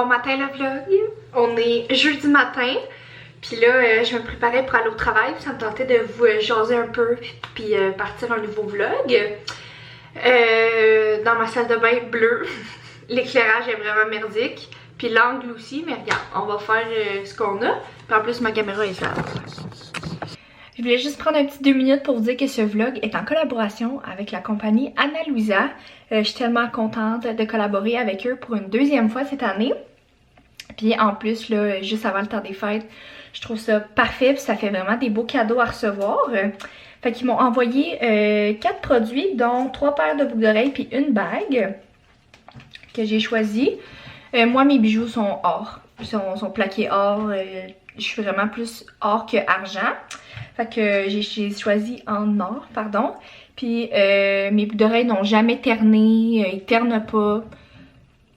Bon matin le vlog, on est jeudi matin, puis là je me préparais pour aller au travail, puis ça me tentait de vous jaser un peu, puis partir un nouveau vlog. Dans ma salle de bain bleue, l'éclairage est vraiment merdique, puis l'angle aussi, mais regarde, on va faire ce qu'on a, puis en plus ma caméra est sale. Je voulais juste prendre un petit 2 minutes pour vous dire que ce vlog est en collaboration avec la compagnie Ana Luisa. Je suis tellement contente de collaborer avec eux pour une deuxième fois cette année. Puis en plus, là, juste avant le temps des fêtes, je trouve ça parfait. Puis ça fait vraiment des beaux cadeaux à recevoir. Fait qu'ils m'ont envoyé 4 produits, dont 3 paires de boucles d'oreilles puis une bague que j'ai choisi. Moi, mes bijoux sont or. Sont plaqués or. Je suis vraiment plus or que argent. Fait que j'ai choisi en or, pardon. Puis mes boucles d'oreilles n'ont jamais terné, ils ternent pas.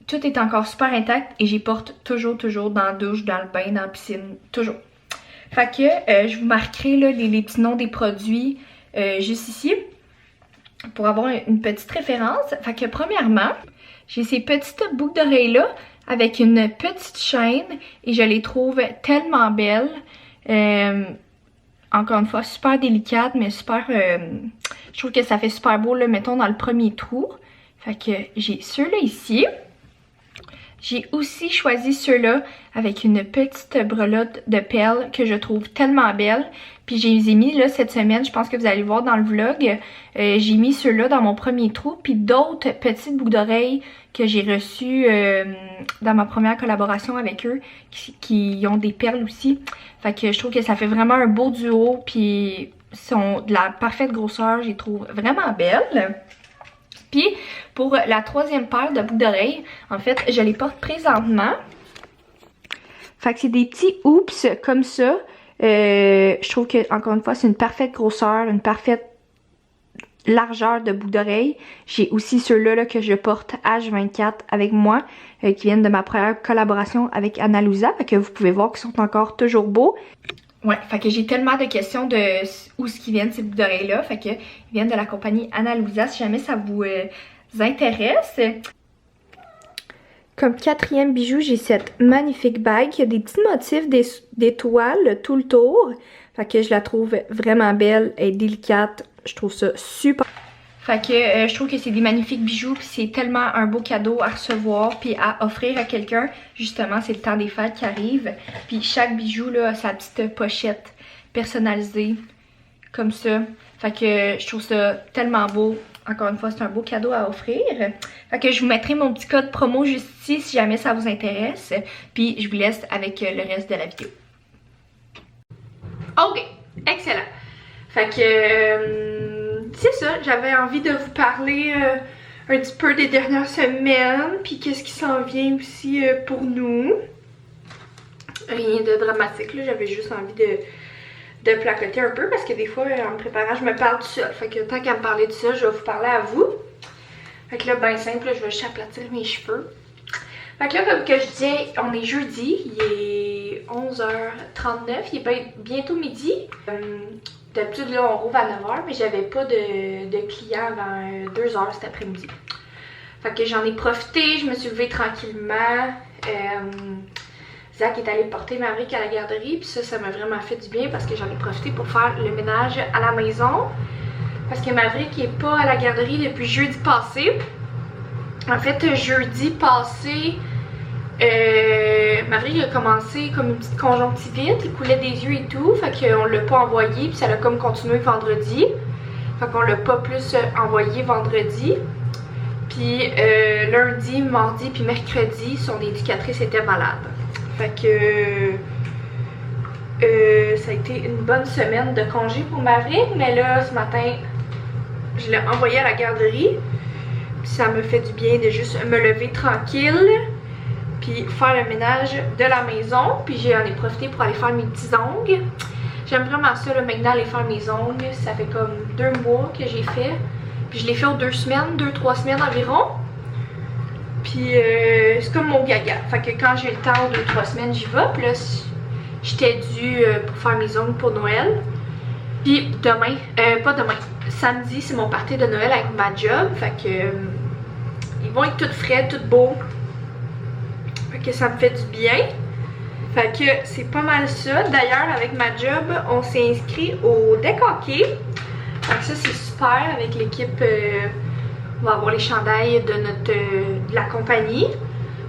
Tout est encore super intact et j'y porte toujours dans la douche, dans le bain, dans la piscine, toujours. Fait que je vous marquerai là, les petits noms des produits juste ici pour avoir une petite référence. Fait que premièrement, j'ai ces petites boucles d'oreilles là avec une petite chaîne et je les trouve tellement belles. Encore une fois, super délicate, mais super... je trouve que ça fait super beau, là, mettons, dans le premier trou. Fait que j'ai ceux-là ici. J'ai aussi choisi ceux-là avec une petite brelotte de perles que je trouve tellement belle. Puis je les ai mis là cette semaine, je pense que vous allez voir dans le vlog. J'ai mis ceux-là dans mon premier trou. Puis d'autres petites boucles d'oreilles que j'ai reçues dans ma première collaboration avec eux qui ont des perles aussi. Fait que je trouve que ça fait vraiment un beau duo. Puis ils sont de la parfaite grosseur, je les trouve vraiment belles. Puis pour la troisième paire de boucles d'oreilles, en fait, je les porte présentement. Fait que c'est des petits hoops comme ça. Je trouve que, encore une fois, c'est une parfaite grosseur, une parfaite largeur de boucles d'oreilles. J'ai aussi ceux-là là, que je porte H24 avec moi, qui viennent de ma première collaboration avec Ana Luisa. Fait que vous pouvez voir qu'ils sont encore toujours beaux. Ouais, fait que j'ai tellement de questions de où est-ce qu'ils viennent ces boucles d'oreilles-là. Fait que ils viennent de la compagnie Ana Luisa, si jamais ça vous intéresse. Comme quatrième bijou, j'ai cette magnifique bague qui a des petits motifs d'étoiles tout le tour. Fait que je la trouve vraiment belle, elle est délicate. Je trouve ça super. Fait que je trouve que c'est des magnifiques bijoux, puis c'est tellement un beau cadeau à recevoir puis à offrir à quelqu'un. Justement, c'est le temps des fêtes qui arrive. Puis chaque bijou là a sa petite pochette personnalisée comme ça. Fait que je trouve ça tellement beau. Encore une fois, c'est un beau cadeau à offrir. Fait que je vous mettrai mon petit code promo juste ici si jamais ça vous intéresse. Puis je vous laisse avec le reste de la vidéo. Ok, excellent. Fait que c'est ça, j'avais envie de vous parler un petit peu des dernières semaines, puis qu'est-ce qui s'en vient aussi pour nous. Rien de dramatique, là, j'avais juste envie de placoter un peu parce que des fois en me préparant je me parle tout seul. Fait que tant qu'à me parler de ça, je vais vous parler à vous. Fait que là, ben simple, là, je vais juste aplatir mes cheveux. Fait que là, comme que je disais, on est jeudi, il est 11h39, il est bientôt midi. D'habitude, là, on rouvre à 9h, mais j'avais pas de clients avant 2h cet après-midi. Fait que j'en ai profité, je me suis levée tranquillement. Zach est allé porter Maverick à la garderie, puis ça m'a vraiment fait du bien parce que j'en ai profité pour faire le ménage à la maison. Parce que Maverick n'est pas à la garderie depuis jeudi passé. En fait, jeudi passé, Maverick a commencé comme une petite conjonctivite, il coulait des yeux et tout, fait qu'on l'a pas envoyé, puis ça a comme continué vendredi. Fait qu'on l'a pas plus envoyé vendredi. Puis lundi, mardi, puis mercredi, son éducatrice était malade. Fait que ça a été une bonne semaine de congé pour Maverick, mais là, ce matin, je l'ai envoyé à la garderie. Puis ça me fait du bien de juste me lever tranquille, puis faire le ménage de la maison. Puis j'en ai profité pour aller faire mes petits ongles. J'aime vraiment ça, là, maintenant, aller faire mes ongles. Ça fait comme 2 mois que j'ai fait. Puis je l'ai fait aux 2 semaines, 2-3 semaines environ. Puis c'est comme mon gaga. Fait que quand j'ai le temps, 2-3 semaines, j'y vais. Puis là, j'étais due pour faire mes ongles pour Noël. Puis demain, pas demain, samedi, c'est mon party de Noël avec ma job. Fait que ils vont être tout frais, tout beaux. que ça me fait du bien. Fait que c'est pas mal ça. D'ailleurs, avec ma job, on s'est inscrit au deck hockey. Fait que ça, c'est super avec l'équipe. On va avoir les chandails de la compagnie.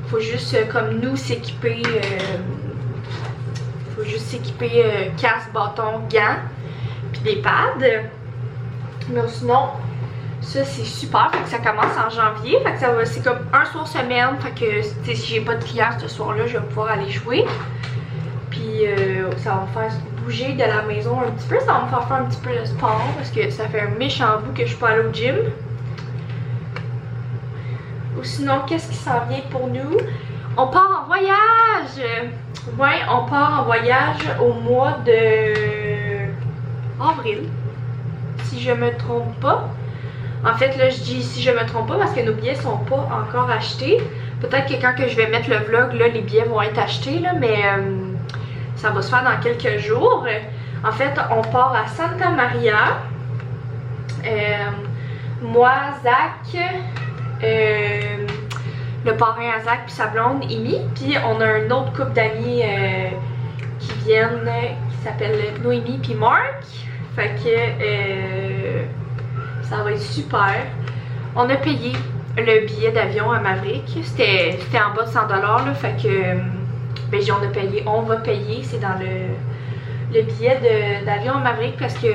Faut juste, comme nous, s'équiper. Faut juste s'équiper casque, bâton, gants, puis des pads. Mais sinon, ça c'est super. Fait que ça commence en janvier. Fait que c'est comme un soir semaine. Fait que si j'ai pas de clients ce soir-là, je vais pouvoir aller jouer. Puis ça va me faire bouger de la maison un petit peu. Ça va me faire un petit peu de sport parce que ça fait un méchant bout que je suis pas allée au gym. Ou sinon, qu'est-ce qui s'en vient pour nous? On part en voyage! Ouais, on part en voyage au mois de avril, si je me trompe pas. En fait, là, je dis si je me trompe pas parce que nos billets sont pas encore achetés. Peut-être que quand je vais mettre le vlog, là, les billets vont être achetés, là, mais ça va se faire dans quelques jours. En fait, on part à Santa Maria. Moi, Zach, le parrain à Zach puis sa blonde, Amy. Puis on a un autre couple d'amis qui viennent, qui s'appelle Noémie puis Marc. Fait que ça va être super. On a payé le billet d'avion à Maverick. C'était en bas de 100$, là. Fait que ben, on a payé, on va payer. C'est dans le billet d'avion à Maverick parce que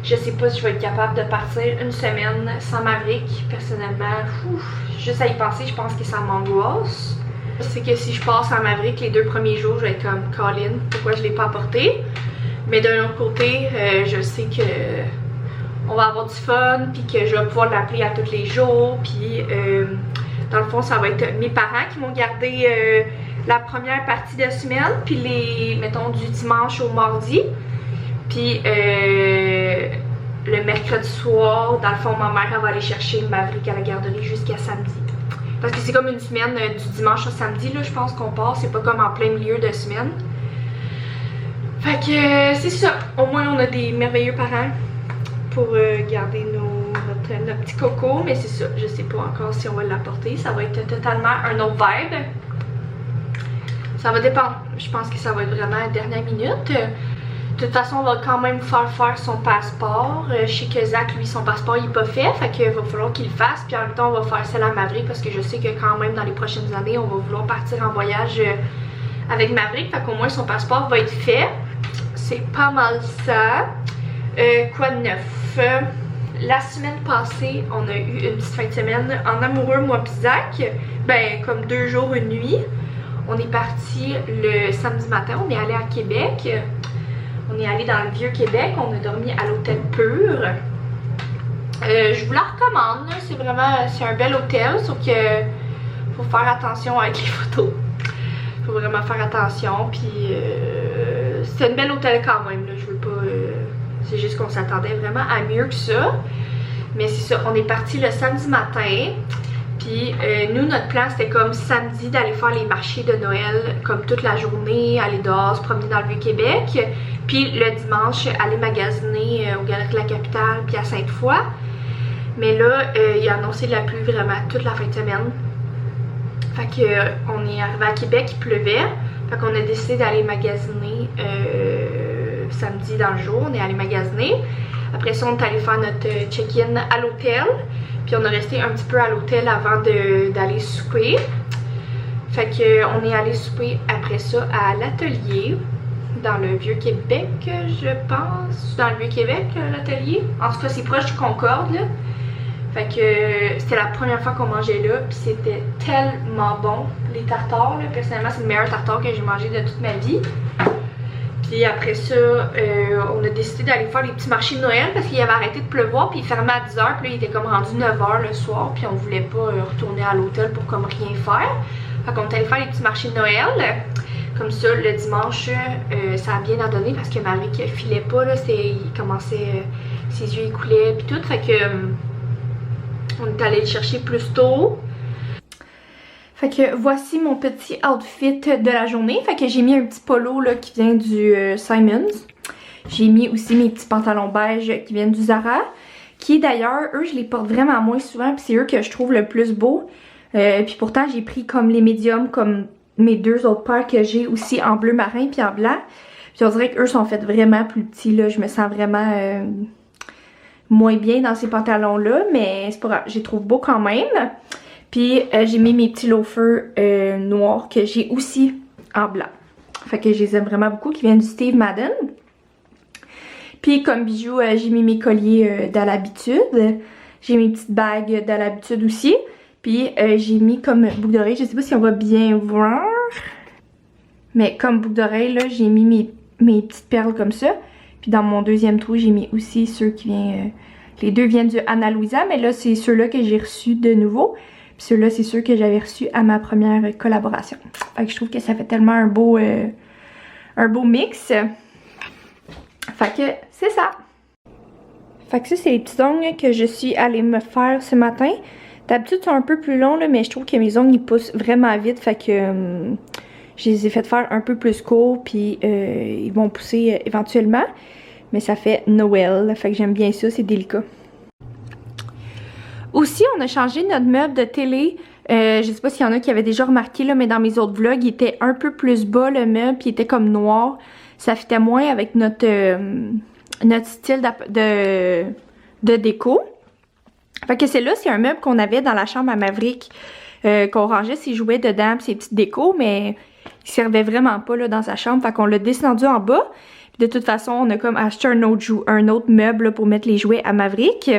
je sais pas si je vais être capable de partir une semaine sans Maverick. Personnellement, juste à y penser, je pense que ça m'angoisse. C'est que si je passe sans Maverick les 2 premiers jours, je vais être comme Colin, pourquoi je l'ai pas apporté? Mais d'un autre côté, je sais que on va avoir du fun, puis que je vais pouvoir l'appeler à tous les jours. Puis dans le fond, ça va être mes parents qui vont garder la première partie de semaine, puis les, mettons, du dimanche au mardi. Puis le mercredi soir, dans le fond, ma mère elle va aller chercher Maverick à la garderie jusqu'à samedi. Parce que c'est comme une semaine du dimanche au samedi, là, je pense qu'on part. C'est pas comme en plein milieu de semaine. Fait que c'est ça. Au moins, on a des merveilleux parents pour garder notre petit coco. Mais c'est ça, je sais pas encore si on va l'apporter. Ça va être totalement un autre vibe. Ça va dépendre. Je pense que ça va être vraiment à la dernière minute. De toute façon, on va quand même faire son passeport. Je sais que Zach, lui, son passeport, il est pas fait. Fait qu'il va falloir qu'il le fasse. Puis en même temps, on va faire celle à Maverick parce que je sais que quand même, dans les prochaines années, on va vouloir partir en voyage avec Maverick. Fait qu'au moins, son passeport va être fait. C'est pas mal ça. Quoi de neuf? La semaine passée, on a eu une petite fin de semaine en amoureux, moi pis Zach. Ben, comme 2 jours, 1 nuit. On est parti le samedi matin. On est allé à Québec. On est allé dans le Vieux-Québec, on a dormi à l'hôtel Pur. Je vous la recommande, c'est vraiment, c'est un bel hôtel, sauf que faut faire attention avec les photos. Faut vraiment faire attention, puis c'est un bel hôtel quand même, là, je veux pas, c'est juste qu'on s'attendait vraiment à mieux que ça. Mais c'est ça, on est parti le samedi matin. Puis nous, notre plan, c'était comme samedi d'aller faire les marchés de Noël comme toute la journée, aller dehors, se promener dans le Vieux-Québec. Puis le dimanche, aller magasiner aux Galeries de la Capitale puis à Sainte-Foy. Mais là, il a annoncé de la pluie vraiment toute la fin de semaine. Fait que on est arrivé à Québec, il pleuvait. Fait qu'on a décidé d'aller magasiner samedi dans le jour. On est allé magasiner. Après ça, on est allé faire notre check-in à l'hôtel. Puis on a resté un petit peu à l'hôtel avant d'aller souper. Fait que on est allé souper après ça à l'atelier. Dans le Vieux-Québec, je pense. Dans le Vieux-Québec, l'atelier. En tout cas, c'est proche du Concorde, là. Fait que c'était la première fois qu'on mangeait là. Puis c'était tellement bon. Les tartares, là, personnellement, c'est le meilleur tartare que j'ai mangé de toute ma vie. Puis après ça, on a décidé d'aller faire les petits marchés de Noël parce qu'il avait arrêté de pleuvoir. Puis il fermait à 10h. Puis là, il était comme rendu 9h le soir. Puis on voulait pas retourner à l'hôtel pour comme rien faire. Fait qu'on est allé faire les petits marchés de Noël. Comme ça, le dimanche, ça a bien en donné parce que Maverick filait pas, là, il commençait, ses yeux écoulaient puis tout, fait que on est allé le chercher plus tôt. Fait que voici mon petit outfit de la journée. Fait que j'ai mis un petit polo là qui vient du Simons. J'ai mis aussi mes petits pantalons beige qui viennent du Zara. Qui d'ailleurs, eux je les porte vraiment moins souvent puis c'est eux que je trouve le plus beau. Puis pourtant, j'ai pris comme les médiums, comme mes deux autres paires que j'ai aussi en bleu marin puis en blanc. Puis on dirait qu'eux sont faits vraiment plus petits, là. Je me sens vraiment moins bien dans ces pantalons-là, mais c'est pas grave, je les trouve beaux quand même. Puis j'ai mis mes petits loafers noirs que j'ai aussi en blanc. Fait que je les aime vraiment beaucoup, qui viennent du Steve Madden. Puis comme bijoux, j'ai mis mes colliers d'à l'habitude. J'ai mes petites bagues d'à l'habitude aussi. Puis j'ai mis comme boucle d'oreille, je sais pas si on va bien voir. Mais comme boucle d'oreille, là, j'ai mis mes petites perles comme ça. Puis dans mon deuxième trou, j'ai mis aussi ceux qui viennent... les deux viennent du Ana Luisa, mais là, c'est ceux-là que j'ai reçus de nouveau. Puis ceux-là, c'est ceux que j'avais reçus à ma première collaboration. Fait que je trouve que ça fait tellement un beau mix. Fait que c'est ça. Fait que ça, c'est les petits ongles que je suis allée me faire ce matin. D'habitude, ils sont un peu plus longs, là, mais je trouve que mes ongles, ils poussent vraiment vite. Fait que je les ai fait faire un peu plus courts, puis ils vont pousser éventuellement. Mais ça fait Noël, fait que j'aime bien ça, c'est délicat. Aussi, on a changé notre meuble de télé. Je sais pas s'il y en a qui avaient déjà remarqué, là, mais dans mes autres vlogs, il était un peu plus bas le meuble, puis il était comme noir. Ça fitait moins avec notre style de déco. Fait que c'est là, c'est un meuble qu'on avait dans la chambre à Maverick, qu'on rangeait ses jouets dedans, puis ses petites décos, mais il servait vraiment pas là, dans sa chambre. Fait qu'on l'a descendu en bas. Puis de toute façon, on a comme acheté un autre meuble là, pour mettre les jouets à Maverick.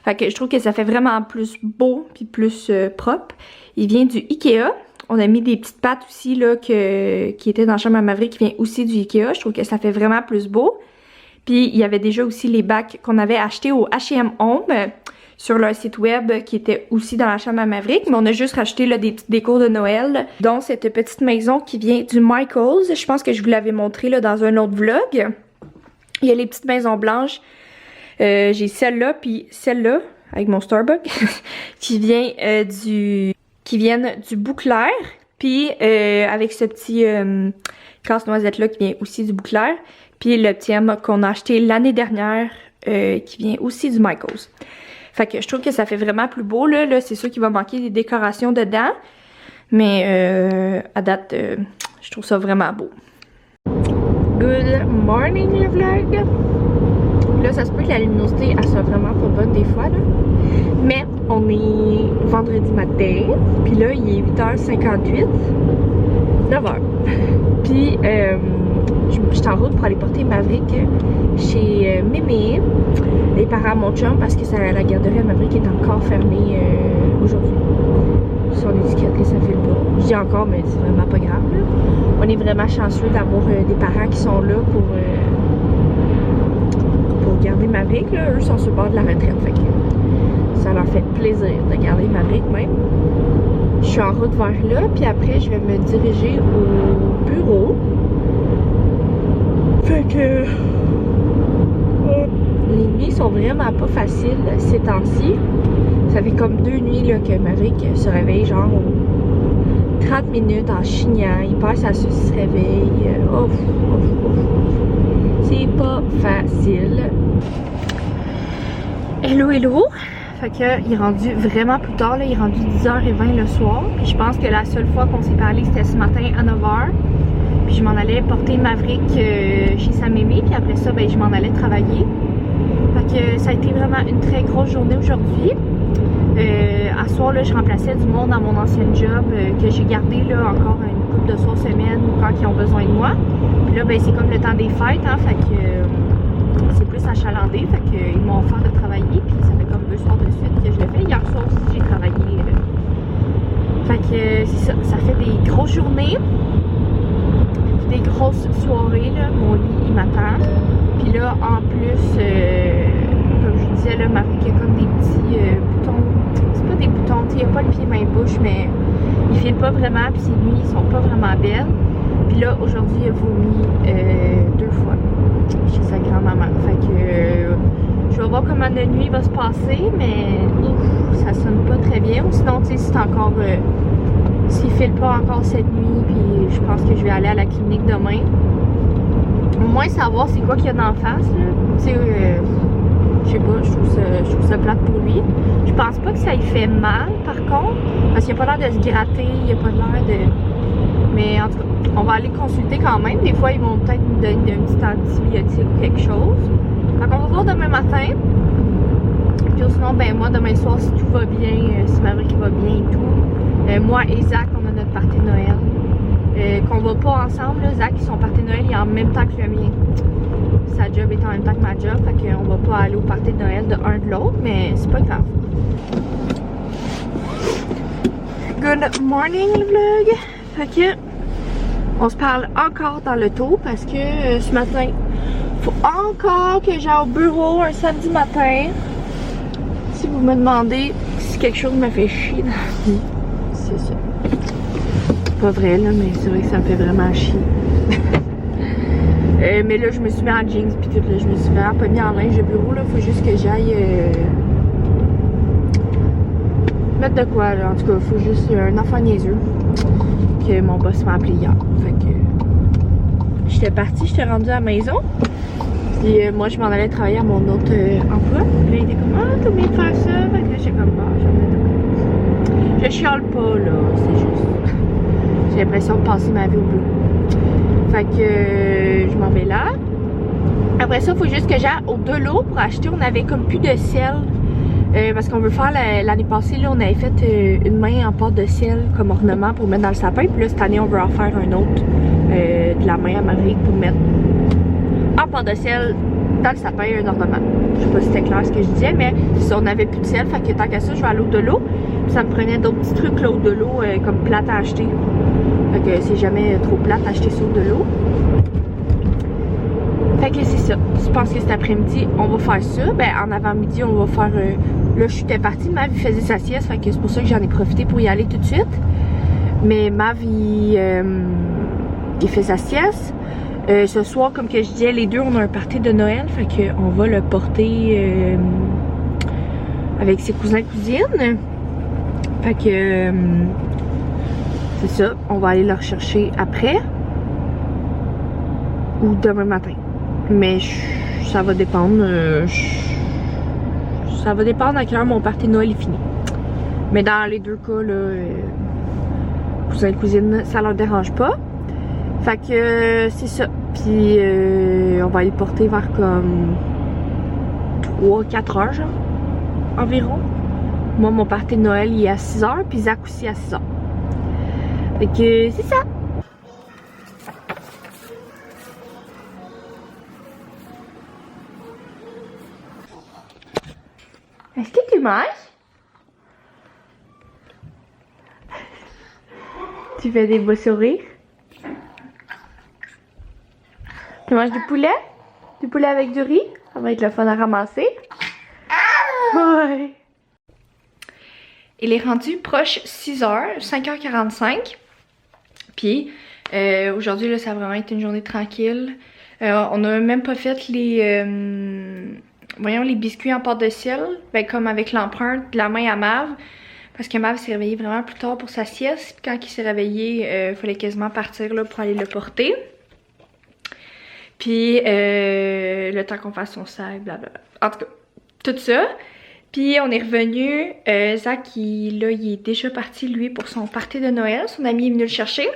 Fait que je trouve que ça fait vraiment plus beau puis plus propre. Il vient du Ikea. On a mis des petites pattes aussi là qui étaient dans la chambre à Maverick qui vient aussi du Ikea. Je trouve que ça fait vraiment plus beau. Puis il y avait déjà aussi les bacs qu'on avait achetés au H&M Home sur leur site web qui était aussi dans la chambre à Maverick. Mais on a juste racheté là, des petites décos de Noël. Dont cette petite maison qui vient du Michaels. Je pense que je vous l'avais montré là, dans un autre vlog. Il y a les petites maisons blanches. J'ai celle-là puis celle-là avec mon Starbucks qui viennent du Bouclair puis avec ce petit casse-noisette là qui vient aussi du Bouclair puis le petit M qu'on a acheté l'année dernière qui vient aussi du Michaels. Fait que je trouve que ça fait vraiment plus beau là c'est sûr qu'il va manquer des décorations dedans mais à date je trouve ça vraiment beau. Good morning le vlog! Là, ça se peut que la luminosité, elle soit vraiment pas bonne des fois, là. Mais on est vendredi matin, puis là, il est 8h58, 9h. Puis, je suis en route pour aller porter Maverick chez Mémé, les parents à mon chum, parce que la garderie à Maverick est encore fermée aujourd'hui. Son éducatrice, ça fait le pas. Je dis encore, mais c'est vraiment pas grave, là. On est vraiment chanceux d'avoir des parents qui sont là pour garder Maverick, là. Eux sont sur le bord de la retraite, fait que ça leur fait plaisir de garder Maverick même. Je suis en route vers là, puis après je vais me diriger au bureau. Fait que les nuits sont vraiment pas faciles ces temps-ci. Ça fait comme 2 nuits là, que Maverick se réveille genre aux 30 minutes en chignant. Il passe à se réveille. C'est pas facile. Hello, hello! Fait que il est rendu vraiment plus tard, là. Il est rendu 10h20 le soir. Puis je pense que la seule fois qu'on s'est parlé, c'était ce matin à 9h. Puis je m'en allais porter Maverick chez sa mémé. Puis après ça, ben, je m'en allais travailler. Fait que ça a été vraiment une très grosse journée aujourd'hui. À soir, là, je remplaçais du monde dans mon ancien job que j'ai gardé là, encore une couple de soirs semaine ou quand ils ont besoin de moi. Puis là, ben, c'est comme le temps des fêtes, hein, fait que c'est plus achalandé, fait qu'ils m'ont offert de travailler, puis ça fait comme 2 soirs de suite que je le fais. Hier soir aussi, j'ai travaillé. Fait que c'est ça, ça fait des grosses journées, des grosses soirées, là. Mon lit, il m'attend. Puis là, en plus, comme je disais, là, Marie, il y a comme des petits boutons. C'est pas des boutons, il n'y a pas le pied, main, bouche, mais il file pas vraiment, puis ses nuits sont pas vraiment belles. Puis là, aujourd'hui, il a vomi 2 fois chez sa grand-maman. Fait que je vais voir comment la nuit va se passer, mais ouf, ça sonne pas très bien. Ou sinon, tu sais, c'est encore... s'il file pas encore cette nuit, puis je pense que je vais aller à la clinique demain. Au moins savoir c'est quoi qu'il y a d'en face, là. Tu sais, Je sais pas, je trouve ça plate pour lui. Je pense pas que ça lui fait mal par contre, parce qu'il a pas l'air de se gratter, il a pas l'air de... Mais en tout cas, on va aller consulter quand même. Des fois, ils vont peut-être nous donner un petit antibiotique ou quelque chose. Donc on va voir demain matin. Puis sinon, ben moi, demain soir, si tout va bien, si Maverick va bien et tout, moi et Zach, on a notre party de Noël. Qu'on va pas ensemble, là. Zach, son party de Noël, il est en même temps que le mien. Sa job est en même temps que ma job, fait qu'on va pas aller au party de Noël de un de l'autre, mais c'est pas grave. Good morning le vlog! Fait que on se parle encore dans l'auto parce que ce matin, faut encore que j'aille au bureau un samedi matin. Si vous me demandez si quelque chose me fait chier dans la vie, c'est ça. C'est pas vrai là, mais c'est vrai que ça me fait vraiment chier. Mais là, je me suis mis en jeans pis tout, là, je me suis vraiment pas mis en linge de bureau, là, faut juste que j'aille mettre de quoi, là, en tout cas, faut juste un enfant niaiseux que mon boss m'a appelé hier, fait que j'étais partie, j'étais rendue à la maison, puis moi, je m'en allais travailler à mon autre emploi, puis là, il était comme, ah, t'as oublié de faire ça, fait que là, j'étais comme, ah, j'en ai. Je chiale pas, là, c'est juste, j'ai l'impression de passer ma vie au bureau. Fait que je m'en vais là. Après ça, il faut juste que j'aille au Delo pour acheter. On avait comme plus de sel. Parce qu'on veut faire l'année passée, là, on avait fait une main en pâte de sel comme ornement pour mettre dans le sapin. Puis là, cette année, on veut en faire un autre de la main à Maverick pour mettre en pâte de sel dans le sapin un ornement. Je sais pas si c'était clair ce que je disais, mais si on avait plus de sel, fait que tant qu'à ça, je vais aller au Delo. Puis ça me prenait d'autres petits trucs là au Delo comme plate à acheter. Fait que c'est jamais trop plate d'acheter ça de l'eau. Fait que c'est ça. Je pense que cet après-midi, on va faire ça. Ben, en avant-midi, on va faire... là, je suis partie. Mav, il faisait sa sieste. Fait que c'est pour ça que j'en ai profité pour y aller tout de suite. Mais Mav, il fait sa sieste. Ce soir, comme que je disais, les deux, on a un party de Noël. Fait qu'on va le porter avec ses cousins et cousines. Fait que... c'est ça, on va aller le rechercher après ou demain matin. Mais ça va dépendre. Ça va dépendre à quelle heure mon party de Noël est fini. Mais dans les deux cas, là, cousins et cousines, ça leur dérange pas. Fait que c'est ça. Puis on va aller le porter vers comme 3-4 heures, genre, environ. Moi, mon party de Noël, il est à 6 heures, puis Zach aussi à 6 heures. Fait que c'est ça. Est-ce que tu manges? Tu fais des beaux sourires? Tu manges du poulet? Du poulet avec du riz? Ça va être le fun à ramasser. Ouais. Il est rendu proche 6h, 5h45. Puis aujourd'hui, là, ça a vraiment été une journée tranquille. On n'a même pas fait les les biscuits en pâte de sel, ben, comme avec l'empreinte de la main à Mav. Parce que Mav s'est réveillé vraiment plus tard pour sa sieste. Puis quand il s'est réveillé, il fallait quasiment partir là, pour aller le porter. Puis le temps qu'on fasse son sac, blablabla. En tout cas, tout ça. Puis on est revenu, Zach, il est déjà parti, lui, pour son party de Noël. Son ami est venu le chercher.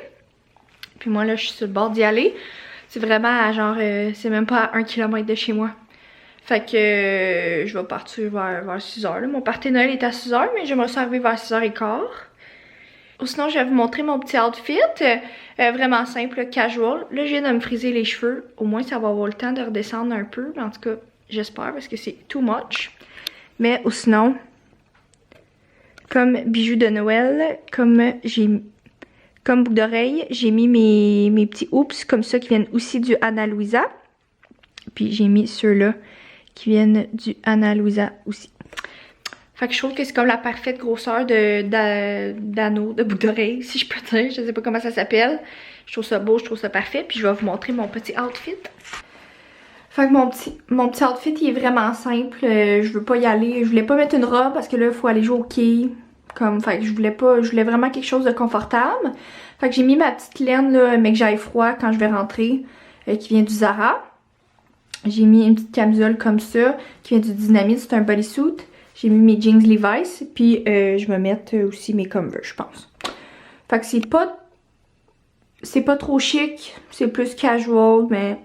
Puis moi, là, je suis sur le bord d'y aller. C'est vraiment à genre, c'est même pas à 1 km de chez moi. Fait que je vais partir vers 6h. Là. Mon party de Noël est à 6h, mais je me suis arrivée vers 6h15. Ou sinon, je vais vous montrer mon petit outfit. Vraiment simple, casual. Là, je viens de me friser les cheveux. Au moins, ça va avoir le temps de redescendre un peu. Mais en tout cas, j'espère parce que c'est too much. Mais ou sinon, comme bijoux de Noël, comme boucle d'oreille, j'ai mis mes petits hoops comme ça qui viennent aussi du Ana Luisa. Puis j'ai mis ceux-là qui viennent du Ana Luisa aussi. Fait que je trouve que c'est comme la parfaite grosseur d'anneau, de boucle d'oreille, si je peux dire. Je sais pas comment ça s'appelle. Je trouve ça beau, je trouve ça parfait. Puis je vais vous montrer mon petit outfit. Fait que mon petit outfit, il est vraiment simple. Je veux pas y aller. Je voulais pas mettre une robe parce que là, il faut aller jouer au quai. Fait que je voulais vraiment quelque chose de confortable. Fait que j'ai mis ma petite laine, là, mais que j'aille froid quand je vais rentrer, qui vient du Zara. J'ai mis une petite camisole comme ça qui vient du Dynamite, c'est un bodysuit. J'ai mis mes jeans Levi's, puis je vais mettre aussi mes Converse, je pense. Fait que c'est pas trop chic, c'est plus casual, mais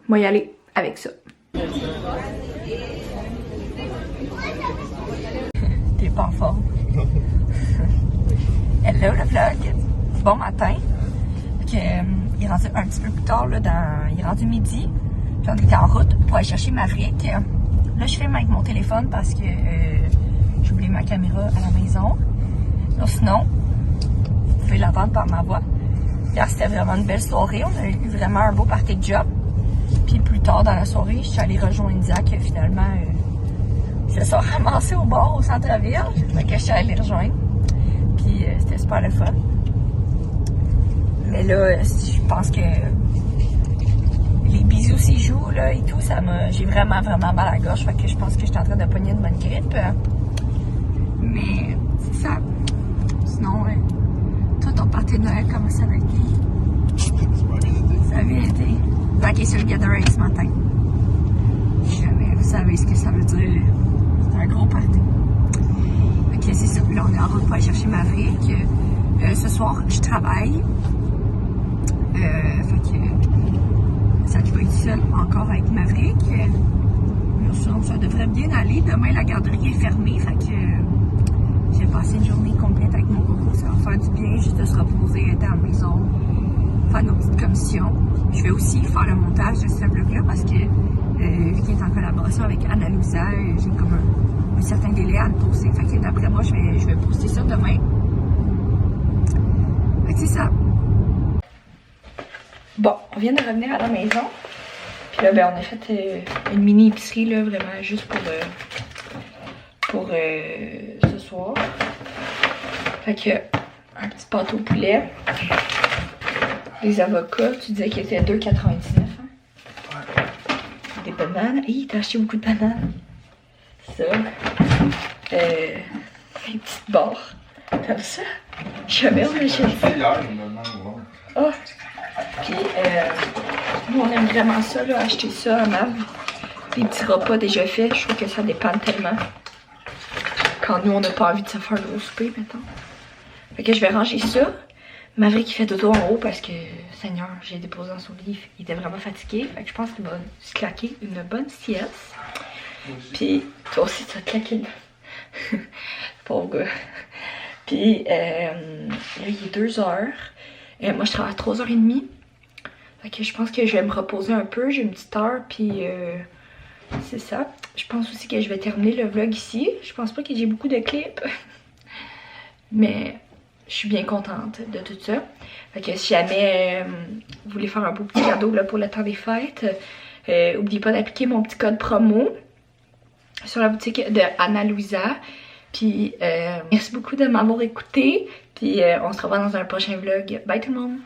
moi y aller avec ça. T'es pas en forme. Hello le vlog. Bon matin. Il est rendu un petit peu plus tard, là, il est rendu midi. Puis on était en route pour aller chercher Maverick. Là, je filme avec mon téléphone parce que j'ai oublié ma caméra à la maison. Donc, sinon, vous pouvez l'entendre par ma voix. Hier, c'était vraiment une belle soirée. On a eu vraiment un beau party de job. Puis plus tard dans la soirée, je suis allée rejoindre Zach. Finalement, ils se sont ramassés au bord, au centre-ville. Donc, je suis allée les rejoindre. Puis c'était super le fun. Mais là, je pense que les bisous s'y jouent là et tout, j'ai vraiment mal à la gorge, fait que je pense que je suis en train de pogner une bonne grippe. Mais c'est ça. Sinon, toi ton party de Noël, comment ça va été? Ça a bien été. Zach est sur le Gatorade ce matin. Jamais vous savez ce que ça veut dire. C'est un gros party. Ok, c'est ça. Là, on est en route pour aller chercher Maverick. Ce soir, je travaille. Fait que ça va être seul encore avec Maverick. Ça devrait bien aller. Demain, la garderie est fermée. Fait que j'ai passé une journée complète avec mon coco. Ça va faire du bien juste de se reposer, être à la maison, faire nos petites commissions. Je vais aussi faire le montage de ce vlog-là parce que vu qu'il est en collaboration avec Anna Louisa, j'ai comme un certain délai à le poster. Fait que d'après moi, je vais poster ça demain. Fait que c'est ça. Bon, on vient de revenir à la maison. Puis là, ben, on a fait une mini épicerie, là, vraiment juste pour ce soir. Fait que, un petit pâteau au poulet. Des avocats, tu disais qu'ils étaient 2,99. Hein? Des bananes. Hi, t'as acheté beaucoup de bananes. Ça. Une petite barre. Comme ça. Jamais on achète ça. Oh! Puis, nous, on aime vraiment ça, là, acheter ça à Mav. Les petits repas déjà faits, je trouve que ça dépanne tellement. Quand nous, on n'a pas envie de se faire gros souper, mettons. Fait que je vais ranger ça. Maverick, il fait dodo en haut parce que, Seigneur, j'ai déposé dans son lit. Il était vraiment fatigué. Fait que je pense qu'il va se claquer une bonne sieste. Puis, toi aussi, tu vas te claquer une. Pauvre gars. Puis, là, il est 2h. Moi, je travaille à 3h30. Fait que je pense que je vais me reposer un peu. J'ai une petite heure, puis c'est ça. Je pense aussi que je vais terminer le vlog ici. Je pense pas que j'ai beaucoup de clips. Mais je suis bien contente de tout ça. Fait que si jamais vous voulez faire un beau petit cadeau là, pour le temps des fêtes, n'oubliez pas d'appliquer mon petit code promo sur la boutique de Anna Louisa. Puis merci beaucoup de m'avoir écouté. Puis on se revoit dans un prochain vlog. Bye tout le monde!